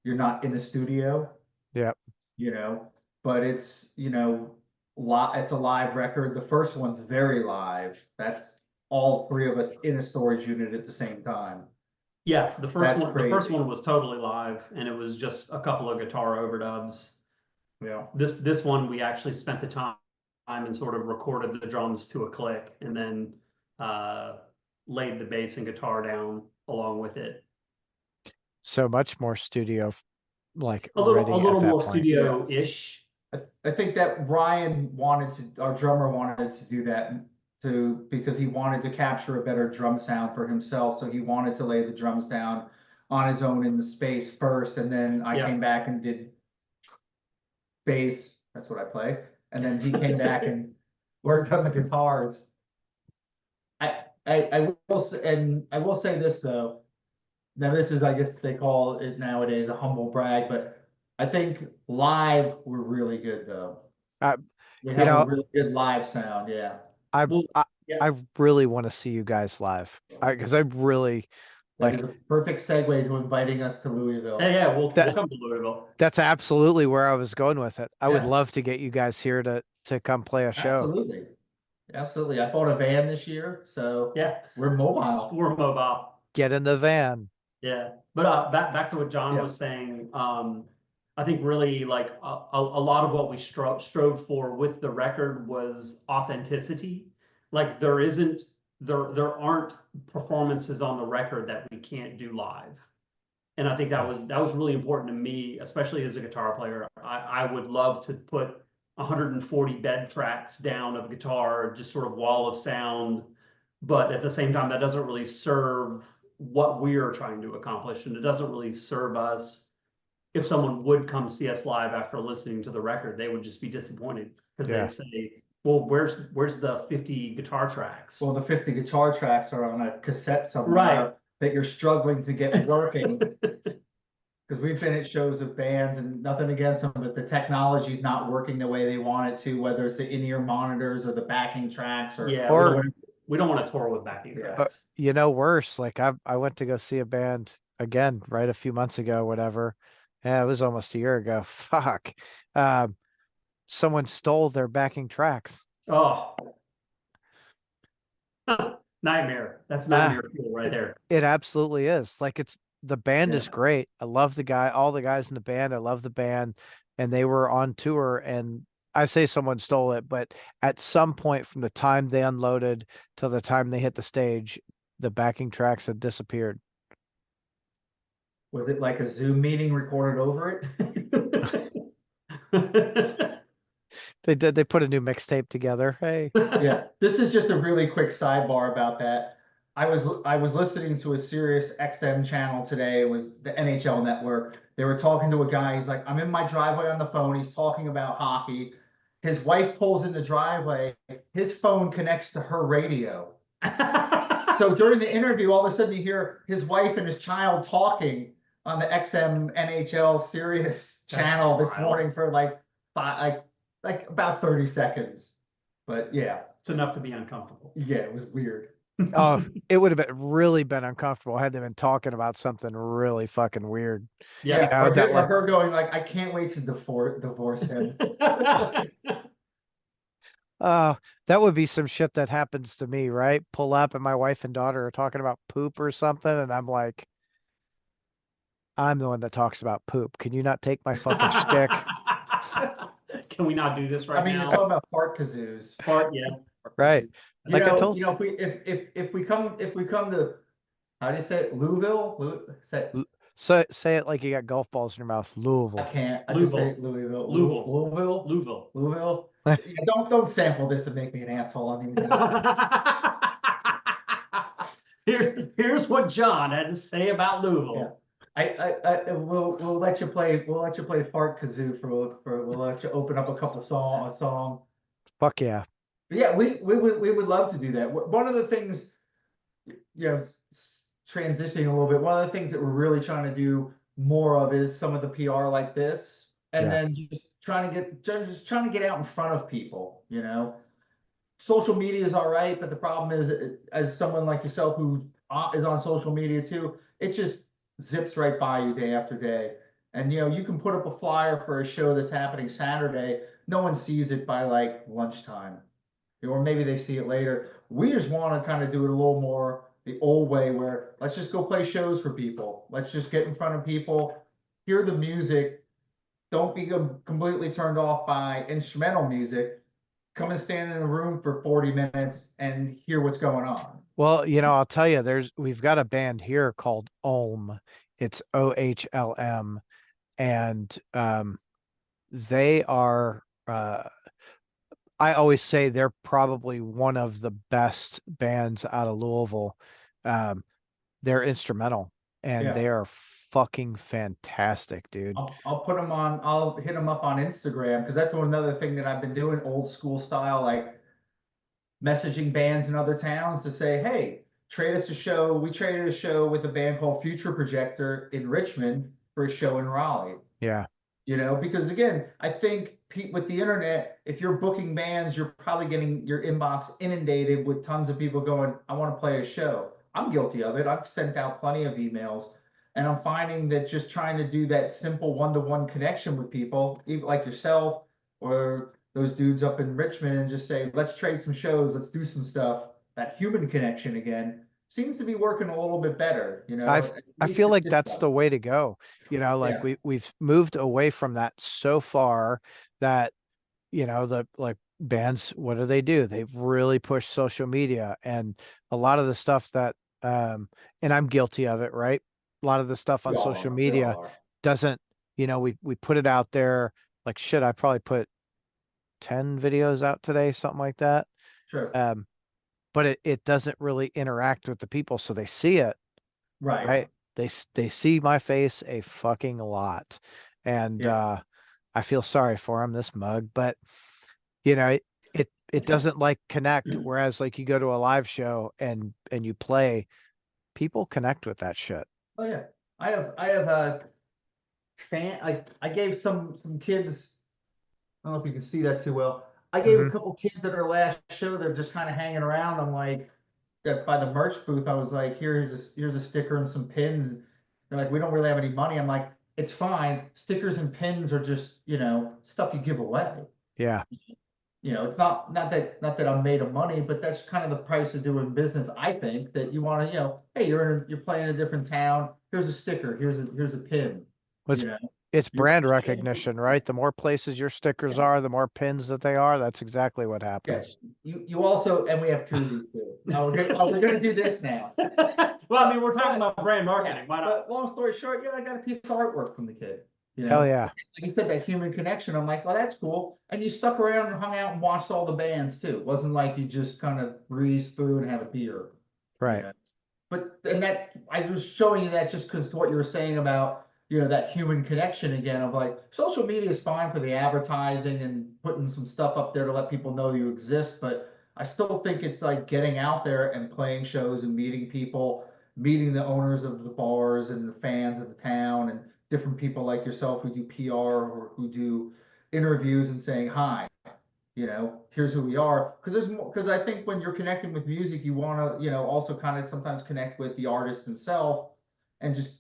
Speaker 2: not in the studio.
Speaker 1: Yep.
Speaker 2: You know, but it's, you know, it's a live record. The first one's very live. That's all three of us in a storage unit at the same time.
Speaker 3: Yeah, the
Speaker 2: That's
Speaker 3: first
Speaker 2: crazy.
Speaker 3: one was totally live, and it was just a couple of guitar overdubs.
Speaker 2: Yeah.
Speaker 3: This one we actually spent the time and sort of recorded the drums to a click, and then laid the bass and guitar down along with it.
Speaker 1: So much more studio, like
Speaker 3: A little
Speaker 1: ready at that
Speaker 3: more
Speaker 1: point.
Speaker 3: studio-ish.
Speaker 2: I think that our drummer wanted to do that because he wanted to capture a better drum sound for himself. So he wanted to lay the drums down on his own in the space first. And then I
Speaker 3: Yeah.
Speaker 2: came back and did bass. That's what I play. And then he came back and worked on the guitars. I will say this though. Now this is, I guess they call it nowadays a humble brag, but I think live we're really good though. We have a really good live sound, yeah.
Speaker 1: I
Speaker 3: Yeah.
Speaker 1: I really want to see you guys live. Because I really
Speaker 2: That
Speaker 1: like
Speaker 2: is a perfect segue to inviting us to Louisville.
Speaker 3: Yeah, we'll come to Louisville.
Speaker 1: that's absolutely where I was going with it. I would
Speaker 2: Yeah.
Speaker 1: love to get you guys here to come play a show.
Speaker 2: Absolutely. Absolutely. I bought a van this year, so
Speaker 3: Yeah,
Speaker 2: we're mobile.
Speaker 3: we're mobile.
Speaker 1: Get in the van.
Speaker 3: Yeah, but back to what John
Speaker 2: Yeah.
Speaker 3: was saying. I think really like a lot of what we strove for with the record was authenticity. Like there aren't performances on the record that we can't do live. And I think that was really important to me, especially as a guitar player. I would love to put 140 bed tracks down of guitar, just sort of wall of sound. But at the same time, that doesn't really serve what we are trying to accomplish. And it doesn't really serve us. If someone would come see us live after listening to the record, they would just be disappointed because
Speaker 1: Yeah.
Speaker 3: they'd say, well, where's the 50 guitar tracks?
Speaker 2: Well, the 50 guitar tracks are on a cassette somewhere
Speaker 3: Right.
Speaker 2: that you're struggling to get working. Because we've been at shows of bands and nothing against them, but the technology is not working the way they want it to, whether it's the in-ear monitors or the backing tracks or
Speaker 3: Yeah,
Speaker 1: Or-
Speaker 3: we don't want to tour with backing tracks.
Speaker 1: You know, worse, like I went to go see a band again, right, a few months ago, whatever. Yeah, it was almost a year ago. Fuck. Someone stole their backing tracks.
Speaker 3: Oh. Nightmare. That's nightmare fuel right there.
Speaker 1: It absolutely is. Like the band is
Speaker 2: Yeah.
Speaker 1: great. I love all the guys in the band. I love the band. And they were on tour, and I say someone stole it, but at some point from the time they unloaded till the time they hit the stage, the backing tracks had disappeared.
Speaker 2: Was it like a Zoom meeting recorded over it?
Speaker 1: They did. They put a new mixtape together. Hey.
Speaker 2: Yeah, this is just a really quick sidebar about that. I was listening to a Sirius XM channel today. It was the NHL network. They were talking to a guy. He's like, I'm in my driveway on the phone. He's talking about hockey. His wife pulls in the driveway. His phone connects to her radio. So during the interview, all of a sudden you hear his wife and his child talking on the XM NHL Sirius channel this morning for like about 30 seconds. But yeah.
Speaker 3: It's enough to be uncomfortable.
Speaker 2: Yeah, it was weird.
Speaker 1: Oh, it would have really been uncomfortable had they been talking about something really fucking weird.
Speaker 3: Yeah.
Speaker 1: You know,
Speaker 2: or,
Speaker 1: that
Speaker 2: or her going like, I can't wait to divorce him.
Speaker 1: That would be some shit that happens to me, right? Pull up and my wife and daughter are talking about poop or something, and I'm like, I'm the one that talks about poop. Can you not take my fucking shtick?
Speaker 3: Can we not do this right
Speaker 2: I mean,
Speaker 3: now?
Speaker 2: you're talking about fart kazoos.
Speaker 3: Fart, yeah.
Speaker 1: Right. Like I told
Speaker 2: if we come to How do you say it? Louisville?
Speaker 1: Say it like you got golf balls in your mouth.
Speaker 2: I
Speaker 1: Louisville.
Speaker 2: can't. I just say Louisville. Louisville.
Speaker 3: Louisville.
Speaker 2: Louisville. Yeah, don't sample this and make me an asshole. I mean,
Speaker 3: Here's what John had to say about
Speaker 2: yeah.
Speaker 3: Louisville.
Speaker 2: We'll let you play. We'll let you play fart kazoo we'll let you open up a song.
Speaker 1: Fuck yeah.
Speaker 2: But yeah, we would love to do that. One of the things, transitioning a little bit. One of the things that we're really trying to do more of is some of the PR like this, and
Speaker 1: Yeah.
Speaker 2: then just trying to get out in front of people. Social media is all right, but the problem is, as someone like yourself who is on social media too, it just zips right by you day after day. And you can put up a flyer for a show that's happening Saturday. No one sees it by like lunchtime, or maybe they see it later. We just want to kind of do it a little more the old way, where let's just go play shows for people. Let's just get in front of people, hear the music. Don't be completely turned off by instrumental music. Come and stand in a room for 40 minutes and hear what's going on.
Speaker 1: Well, I'll tell you, we've got a band here called Ohm. It's OHLM, and they are I always say they're probably one of the best bands out of Louisville. They're instrumental, and
Speaker 2: Yeah.
Speaker 1: they are fucking fantastic, dude.
Speaker 2: I'll put them on. I'll hit them up on Instagram, because that's another thing that I've been doing, old school style, like messaging bands in other towns to say, hey, trade us a show. We traded a show with a band called Future Projector in Richmond for a show in Raleigh.
Speaker 1: Yeah.
Speaker 2: Because again, I think with the internet, if you're booking bands, you're probably getting your inbox inundated with tons of people going, I want to play a show. I'm guilty of it. I've sent out plenty of emails, and I'm finding that just trying to do that simple one-to-one connection with people, even like yourself or those dudes up in Richmond, and just say, let's trade some shows, let's do some stuff. That human connection again seems to be working a little bit better.
Speaker 1: I feel like that's the way to go. Like
Speaker 2: Yeah.
Speaker 1: we've moved away from that so far that the like bands, what do? They've really pushed social media, and a lot of the stuff that and I'm guilty of it, right? A lot of the stuff on social media doesn't, we put it out there like shit. I probably put 10 videos out today, something like that.
Speaker 2: Sure.
Speaker 1: But it doesn't really interact with the people, so they see it, right? They see my face a fucking lot, and I feel sorry for him, this mug, but it doesn't like connect. Whereas like you go to a live show and you play, people connect with that shit.
Speaker 2: Oh yeah, I have a fan. I gave some kids. I don't know if you can see that too well. I gave a couple kids at our last show. They're just kind of hanging around. I'm like, by the merch booth. I was like, here's a sticker and some pins. They're like, we don't really have any money. I'm like, it's fine. Stickers and pins are just stuff you give away.
Speaker 1: Yeah.
Speaker 2: It's not that I'm made of money, but that's kind of the price of doing business. I think that you want to, hey, you're playing in a different town. Here's a sticker. Here's a pin.
Speaker 1: It's brand recognition, right? The more places your stickers are, the more pins that they are. That's exactly what happens.
Speaker 2: You also, and we have koozies too. We're gonna do this now.
Speaker 3: Well, I mean, we're talking about brand marketing. Why not?
Speaker 2: But long story short, I got a piece of artwork from the kid.
Speaker 1: Hell yeah.
Speaker 2: Like you said, that human connection. I'm like, well, that's cool. And you stuck around and hung out and watched all the bands too. It wasn't like you just kind of breezed through and had a beer.
Speaker 1: Right.
Speaker 2: But I was showing you that just because what you were saying about that human connection again, of like, social media is fine for the advertising and putting some stuff up there to let people know you exist, but I still think it's like getting out there and playing shows and meeting people, meeting the owners of the bars and the fans of the town, and different people like yourself who do PR or who do interviews, and saying, hi, here's who we are. Because I think when you're connecting with music, you want to also kind of sometimes connect with the artist himself, and just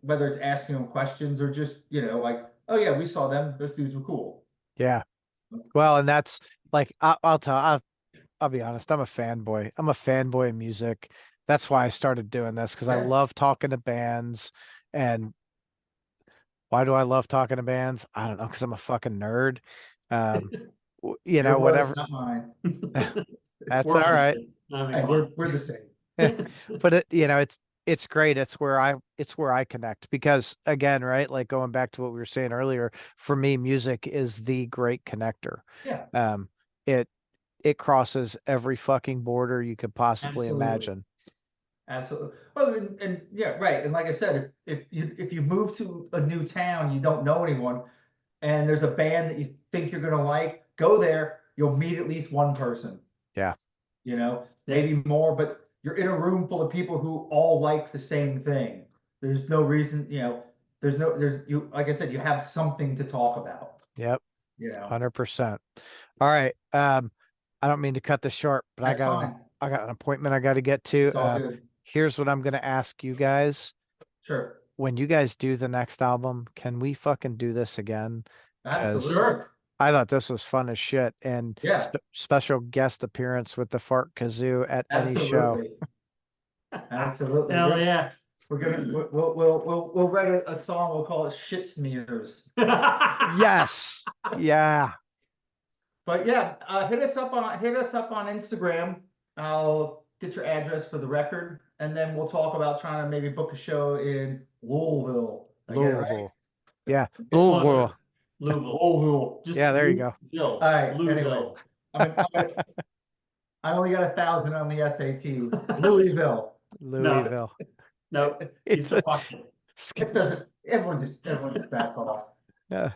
Speaker 2: whether it's asking them questions or just like, oh yeah, we saw them, those dudes were cool.
Speaker 1: Yeah. Well, and that's like, I'll be honest, I'm a fanboy. I'm a fanboy of music. That's why I started doing this, because I love talking to bands. And why do I love talking to bands? I don't know, because I'm a fucking nerd. Whatever.
Speaker 2: Not mine.
Speaker 1: That's all right.
Speaker 2: We're the same.
Speaker 1: But it's great. It's where I connect because again, right? Like going back to what we were saying earlier, for me, music is the great connector.
Speaker 2: Yeah,
Speaker 1: Um, it it crosses every fucking border you could possibly
Speaker 2: absolutely.
Speaker 1: imagine.
Speaker 2: Absolutely. Well, and yeah, right. And like I said, if you move to a new town, you don't know anyone, and there's a band that you think you're gonna like, go there. You'll meet at least one person.
Speaker 1: Yeah.
Speaker 2: You know, maybe more, but you're in a room full of people who all like the same thing. There's no reason, you know, there's you like I said, you have something to talk about.
Speaker 1: Yep.
Speaker 2: You know,
Speaker 1: 100%. All right. I don't mean to cut this short, but
Speaker 2: that's fine.
Speaker 1: I got an appointment I got to get to.
Speaker 2: It's all good.
Speaker 1: Here's what I'm going to ask you guys.
Speaker 2: Sure.
Speaker 1: When you guys do the next album, can we fucking do this again?
Speaker 2: Absolutely.
Speaker 1: 'Cause
Speaker 2: Sure.
Speaker 1: I thought this was fun as shit, and
Speaker 2: Yeah.
Speaker 1: special guest appearance with the fart kazoo at any show.
Speaker 2: Absolutely. Absolutely.
Speaker 3: Hell yeah.
Speaker 2: We're gonna we'll write a song. We'll call it "Shit Smears."
Speaker 1: Yes. Yeah.
Speaker 2: But yeah, hit us up on Instagram. I'll get your address for the record, and then we'll talk about trying to maybe book a show in Louisville. Did I get it right?
Speaker 1: Louisville. Yeah. Louisville.
Speaker 2: Louisville.
Speaker 3: Just
Speaker 1: Yeah, there you go.
Speaker 3: Louisville.
Speaker 2: All right.
Speaker 3: Louisville.
Speaker 2: Anyway, I only got 1,000 on the SATs. Louisville.
Speaker 1: Louisville.
Speaker 3: No,
Speaker 1: It's
Speaker 3: it's
Speaker 1: a-
Speaker 3: a fucking.
Speaker 2: Everyone just back off.
Speaker 1: Yeah.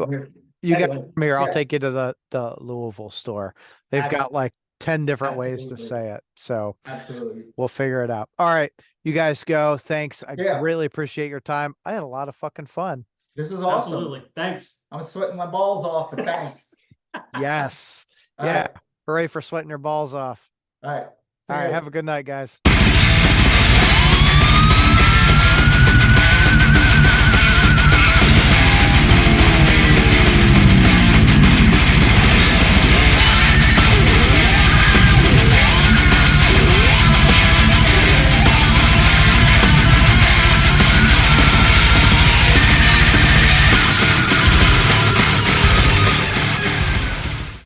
Speaker 2: Anyway,
Speaker 1: You got come here. I'll
Speaker 2: yeah.
Speaker 1: take you to the Louisville store. They've got like 10 different ways to
Speaker 2: Absolutely.
Speaker 1: say it. So
Speaker 2: Absolutely.
Speaker 1: we'll figure it out. All right. You guys go. Thanks. I
Speaker 2: Yeah.
Speaker 1: really appreciate your time. I had a lot of fucking fun.
Speaker 2: This is awesome.
Speaker 3: Absolutely. Thanks.
Speaker 2: I'm sweating my balls off, but thanks.
Speaker 1: Yes.
Speaker 2: All
Speaker 1: Yeah.
Speaker 2: right.
Speaker 1: Hooray for sweating your balls off.
Speaker 2: All right.
Speaker 1: All right.
Speaker 2: See ya.
Speaker 1: Have a good night, guys.